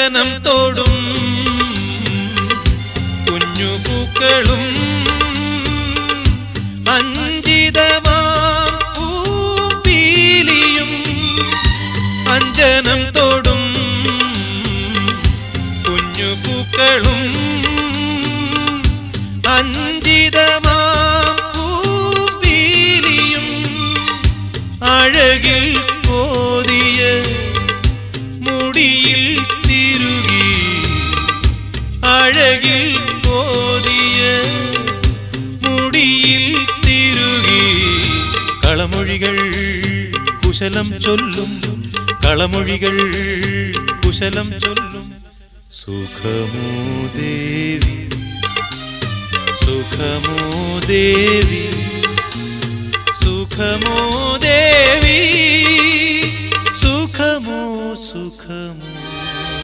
അഞ്ജനം തോടും കുഞ്ഞുപൂക്കളും അഞ്ജിതമാം പൂപ്പീലിയും അഞ്ജനം തോടും കുഞ്ഞുപൂക്കളും അഞ്ജിതമാം പൂപ്പീലിയും അഴകിൽ കോതിയ മുടിയിൽ തിരുകി അഴകിൽ കോതിയ മുടിയിൽ തിരുകി കളമൊഴികൾ കുശലം ചൊല്ലും കളമൊഴികൾ കുശലം ചൊല്ലും സുഖമോ ദേവി സുഖമോ ദേവി സുഖമോ ദേവി സുഖമോ സുഖമോ